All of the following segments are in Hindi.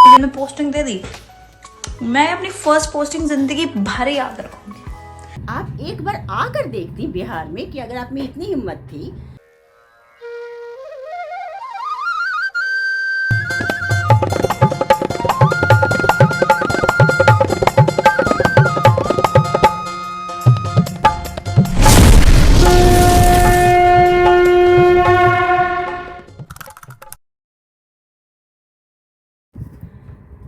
मैंने पोस्टिंग दे दी। मैं अपनी फर्स्ट पोस्टिंग जिंदगी भर याद रखूंगी। आप एक बार आकर देखती बिहार में कि अगर आप में इतनी हिम्मत थी।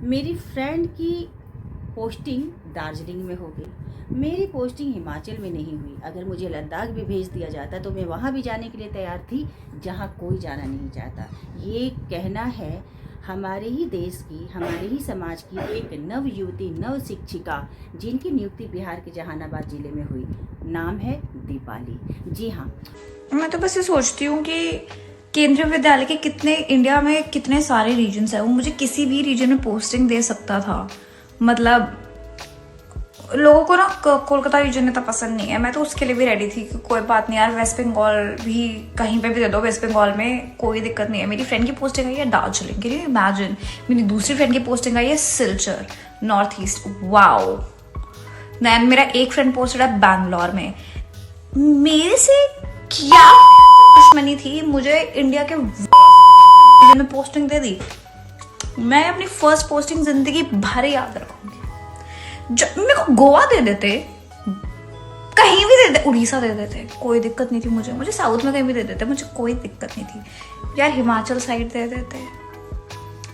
मेरी फ्रेंड की पोस्टिंग दार्जिलिंग में हो गई, मेरी पोस्टिंग हिमाचल में नहीं हुई। अगर मुझे लद्दाख भी भेज दिया जाता तो मैं वहाँ भी जाने के लिए तैयार थी जहाँ कोई जाना नहीं चाहता। ये कहना है हमारे ही देश की, हमारे ही समाज की एक नव युवती, नव शिक्षिका जिनकी नियुक्ति बिहार के जहानाबाद जिले में हुई। नाम है दीपाली। जी हाँ, मैं तो बस ये सोचती हूँ कि केंद्रीय विद्यालय के कितने, इंडिया में कितने सारे रीजन्स हैं, वो मुझे किसी भी रीजन में पोस्टिंग दे सकता था। मतलब लोगों को ना कोलकाता रीजन इतना पसंद नहीं है। मैं तो उसके लिए भी रेडी थी कि कोई बात नहीं यार, वेस्ट बंगाल भी कहीं पे भी दे दो, वेस्ट बंगाल में कोई दिक्कत नहीं है। मेरी फ्रेंड की पोस्टिंग आई है दार्जिलिंग, कैन यू इमेजिन। मेरी दूसरी फ्रेंड की पोस्टिंग आई है Silchar, north east, wow. Then मेरा एक फ्रेंड पोस्टेड है बैंगलोर में। मेरे से क्या दुश्मनी थी, मुझे इंडिया के में पोस्टिंग दे दी। मैं अपनी फर्स्ट पोस्टिंग जिंदगी भर याद रखूंगी। मेरे को गोवा दे देते, कहीं भी दे देते, उड़ीसा दे देते, कोई दिक्कत नहीं थी मुझे साउथ में कहीं भी दे देते, मुझे कोई दिक्कत नहीं थी यार। हिमाचल साइड दे देते,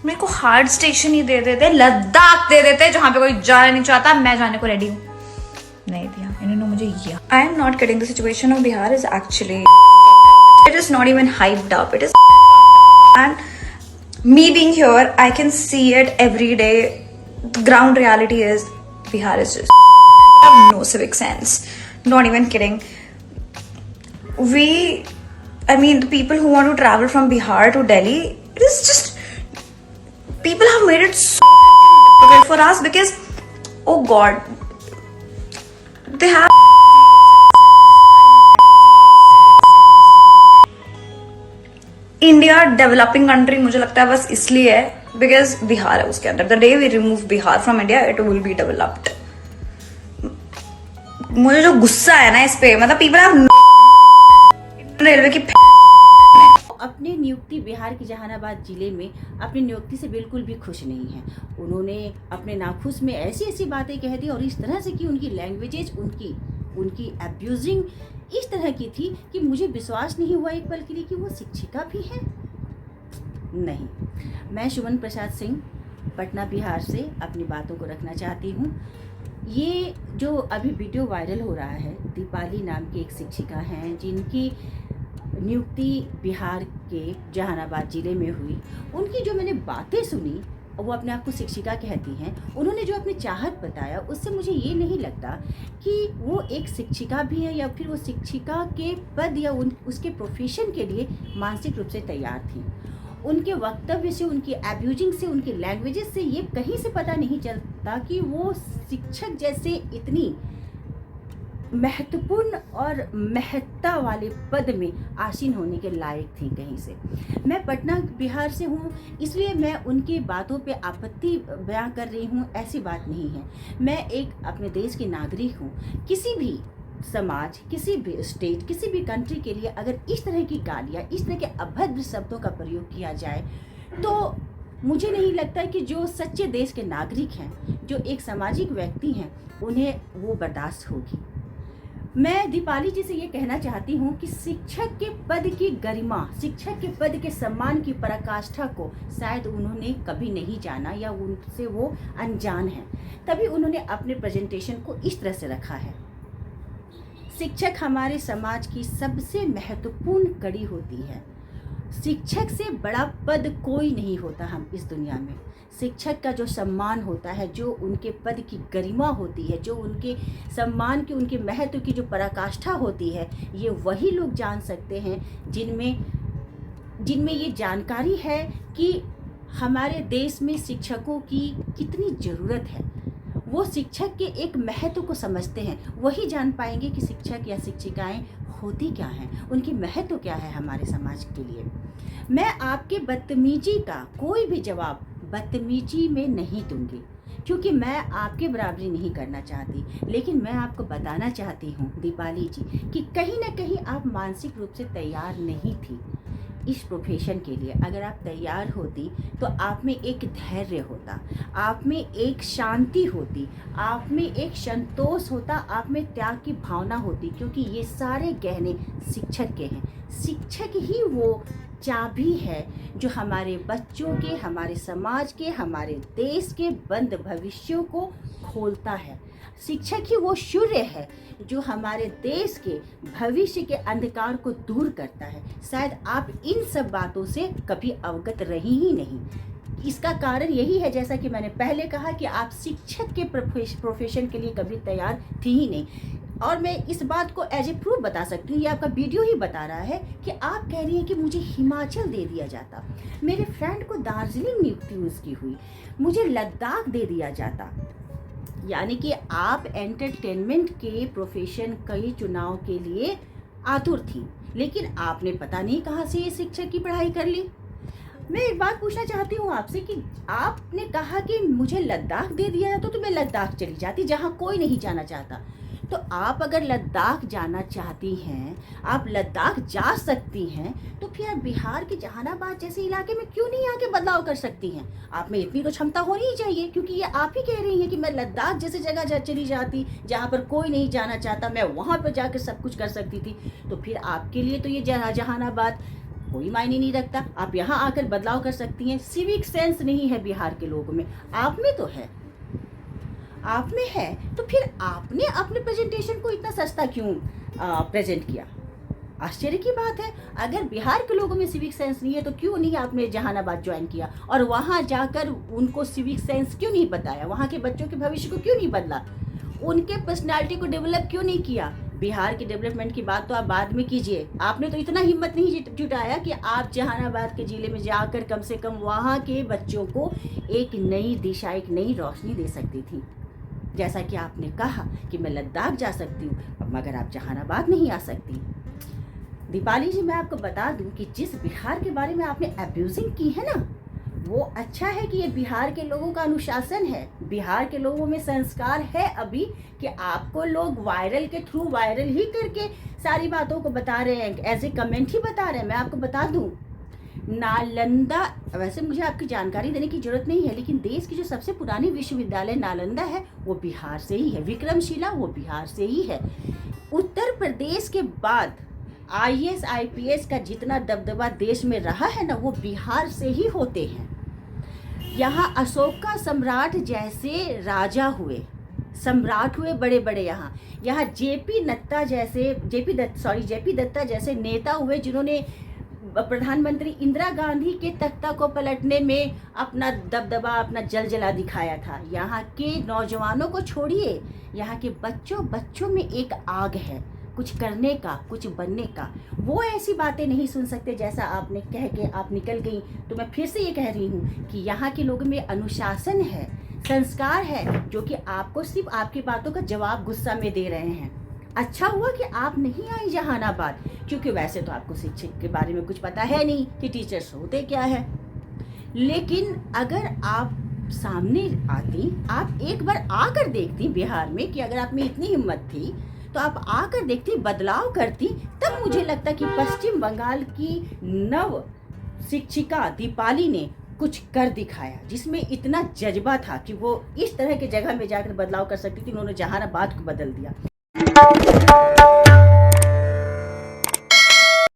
मेरे को हार्ड स्टेशन ही दे देते, लद्दाख दे देते जहां पे कोई जाना नहीं चाहता, मैं जाने को रेडी हूँ। नहीं दिया इन्होंने मुझे ये। I am not kidding, the situation of Bihar is actually, it is not even hyped up, it is, and me being here I can see it every day. The ground reality is Bihar is just have no civic sense, not even kidding. I mean the people who want to travel from Bihar to Delhi, it is just, people have made it so difficult for us because oh god, they have India developing country मुझे लगता है बस इसलिए है बिकॉज बिहार है उसके अंदर। The day we remove Bihar from India it will be developed. मुझे जो गुस्सा है ना इस पे, मतलब पीपल हैव रेलवे की अपनी नियुक्ति बिहार के जहानाबाद जिले में अपनी नियुक्ति से बिल्कुल भी खुश नहीं है। उन्होंने अपने नाखुश में ऐसी ऐसी बातें कह दी और इस तरह से कि उनकी लैंग्वेजेज, उनकी अब्यूजिंग इस तरह की थी कि मुझे विश्वास नहीं हुआ एक पल के लिए कि वो शिक्षिका भी है। नहीं, मैं सुमन प्रसाद सिंह पटना बिहार से अपनी बातों को रखना चाहती हूँ। ये जो अभी वीडियो वायरल हो रहा है, दीपाली नाम की एक शिक्षिका हैं जिनकी नियुक्ति बिहार के जहानाबाद जिले में हुई। उनकी जो मैंने बातें सुनी, वो अपने आप को शिक्षिका कहती हैं, उन्होंने जो अपनी चाहत बताया उससे मुझे ये नहीं लगता कि वो एक शिक्षिका भी है या फिर वो शिक्षिका के पद या उसके प्रोफेशन के लिए मानसिक रूप से तैयार थी। उनके वक्तव्य से, उनकी एब्यूजिंग से, उनकी लैंग्वेजेस से ये कहीं से पता नहीं चलता कि वो शिक्षक जैसे इतनी महत्वपूर्ण और महत्ता वाले पद में आसीन होने के लायक थी कहीं से। मैं पटना बिहार से हूँ, इसलिए मैं उनकी बातों पे आपत्ति बयां कर रही हूँ, ऐसी बात नहीं है। मैं एक अपने देश की नागरिक हूँ। किसी भी समाज, किसी भी स्टेट, किसी भी कंट्री के लिए अगर इस तरह की गालियाँ, इस तरह के अभद्र शब्दों का प्रयोग किया जाए तो मुझे नहीं लगता कि जो सच्चे देश के नागरिक हैं, जो एक सामाजिक व्यक्ति हैं, उन्हें वो बर्दाश्त होगी। मैं दीपाली जी से ये कहना चाहती हूँ कि शिक्षक के पद की गरिमा, शिक्षक के पद के सम्मान की पराकाष्ठा को शायद उन्होंने कभी नहीं जाना या उनसे वो अनजान है, तभी उन्होंने अपने प्रेजेंटेशन को इस तरह से रखा है। शिक्षक हमारे समाज की सबसे महत्वपूर्ण कड़ी होती है। शिक्षक से बड़ा पद कोई नहीं होता हम इस दुनिया में। शिक्षक का जो सम्मान होता है, जो उनके पद की गरिमा होती है, जो उनके सम्मान की, उनके महत्व की जो पराकाष्ठा होती है, ये वही लोग जान सकते हैं जिनमें ये जानकारी है कि हमारे देश में शिक्षकों की कितनी ज़रूरत है। वो शिक्षक के एक महत्व को समझते हैं, वही जान पाएंगे कि शिक्षक या शिक्षिकाएं होती क्या हैं, उनकी महत्व क्या है हमारे समाज के लिए। मैं आपके बदतमीजी का कोई भी जवाब बदतमीजी में नहीं दूंगी, क्योंकि मैं आपके बराबरी नहीं करना चाहती। लेकिन मैं आपको बताना चाहती हूँ दीपाली जी कि कहीं ना कहीं आप मानसिक रूप से तैयार नहीं थी इस प्रोफेशन के लिए। अगर आप तैयार होती तो आप में एक धैर्य होता, आप में एक शांति होती, आप में एक संतोष होता, आप में त्याग की भावना होती, क्योंकि ये सारे गहने शिक्षक के हैं। शिक्षक ही वो चाबी है जो हमारे बच्चों के, हमारे समाज के, हमारे देश के बंद भविष्यों को खोलता है। शिक्षक ही वो सूर्य है जो हमारे देश के भविष्य के अंधकार को दूर करता है। शायद आप इन सब बातों से कभी अवगत रही ही नहीं। इसका कारण यही है, जैसा कि मैंने पहले कहा, कि आप शिक्षक के प्रोफेशन के लिए कभी तैयार थी ही नहीं। और मैं इस बात को एज ए प्रूफ बता सकती हूँ, ये आपका वीडियो ही बता रहा है कि आप कह रही हैं कि मुझे हिमाचल दे दिया जाता, मेरे फ्रेंड को दार्जिलिंग नियुक्ति उसकी हुई, मुझे लद्दाख दे दिया जाता। यानी कि आप एंटरटेनमेंट के प्रोफेशन के चुनाव के लिए आतुर थी, लेकिन आपने पता नहीं कहाँ से ये शिक्षक की पढ़ाई कर ली। मैं एक बात पूछना चाहती हूँ आपसे कि आपने कहा कि मुझे लद्दाख दे दिया है तो मैं लद्दाख चली जाती, जहाँ कोई नहीं जाना चाहता। तो आप अगर लद्दाख जाना चाहती हैं, आप लद्दाख जा सकती हैं, तो फिर आप बिहार के जहानाबाद जैसे इलाके में क्यों नहीं आके बदलाव कर सकती हैं? आप में इतनी तो क्षमता होनी ही चाहिए, क्योंकि ये आप ही कह रही हैं कि मैं लद्दाख जैसे जगह चली जाती जहाँ पर कोई नहीं जाना चाहता, मैं वहाँ पर जाकर सब कुछ कर सकती थी। तो फिर आपके लिए तो ये जहानाबाद कोई मायने नहीं रखता। आप यहाँ आकर बदलाव कर सकती हैं। सिविक सेंस नहीं है बिहार के लोगों में, आप में तो है, आप में है। तो फिर आपने अपने प्रेजेंटेशन को इतना सस्ता क्यों प्रेजेंट किया? आश्चर्य की बात है। अगर बिहार के लोगों में सिविक सेंस नहीं है तो क्यों नहीं आपने जहानाबाद ज्वाइन किया और वहाँ जाकर उनको सिविक सेंस क्यों नहीं बताया? वहाँ के बच्चों के भविष्य को क्यों नहीं बदला? उनके पर्सनालिटी को डेवलप क्यों नहीं किया? बिहार के डेवलपमेंट की बात तो आप बाद में कीजिए। आपने तो इतना हिम्मत नहीं जुटाया कि आप जहानाबाद के ज़िले में जाकर कम से कम वहाँ के बच्चों को एक नई दिशा, एक नई रोशनी दे सकती थी। जैसा कि आपने कहा कि मैं लद्दाख जा सकती हूँ, मगर आप जहानाबाद नहीं आ सकती। दीपाली जी, मैं आपको बता दूं कि जिस बिहार के बारे में आपने अब्यूजिंग की है ना, वो अच्छा है कि ये बिहार के लोगों का अनुशासन है, बिहार के लोगों में संस्कार है अभी, कि आपको लोग वायरल के थ्रू वायरल ही करके सारी बातों को बता रहे हैं, एज ए कमेंट ही बता रहे हैं। मैं आपको बता दूं, नालंदा, वैसे मुझे आपकी जानकारी देने की जरूरत नहीं है, लेकिन देश की जो सबसे पुरानी विश्वविद्यालय नालंदा है वो बिहार से ही है। विक्रमशिला वो बिहार से ही है। उत्तर प्रदेश के बाद IAS IPS का जितना दबदबा देश में रहा है ना, वो बिहार से ही होते हैं। यहाँ अशोका सम्राट जैसे राजा हुए, सम्राट हुए बड़े बड़े। यहाँ JP दत्ता जैसे नेता हुए, जिन्होंने प्रधानमंत्री इंदिरा गांधी के तख्ता को पलटने में अपना दबदबा, अपना जलजला दिखाया था। यहाँ के नौजवानों को छोड़िए, यहाँ के बच्चों में एक आग है कुछ करने का, कुछ बनने का। वो ऐसी बातें नहीं सुन सकते जैसा आपने कह के आप निकल गई। तो मैं फिर से ये कह रही हूँ कि यहाँ के लोगों में अनुशासन है, संस्कार है, जो कि आपको सिर्फ आपकी बातों का जवाब गुस्सा में दे रहे हैं। अच्छा हुआ कि आप नहीं आई जहानाबाद, क्योंकि वैसे तो आपको शिक्षक के बारे में कुछ पता है नहीं कि टीचर्स होते क्या है। लेकिन अगर आप सामने आती, आप एक बार आकर देखती बिहार में, कि अगर आप में इतनी हिम्मत थी तो आप आकर देखती, बदलाव करती, तब मुझे लगता कि पश्चिम बंगाल की नव शिक्षिका दीपाली ने कुछ कर दिखाया, जिसमें इतना जज्बा था कि वो इस तरह की जगह में जाकर बदलाव कर सकती थी। उन्होंने जहानाबाद को बदल दिया।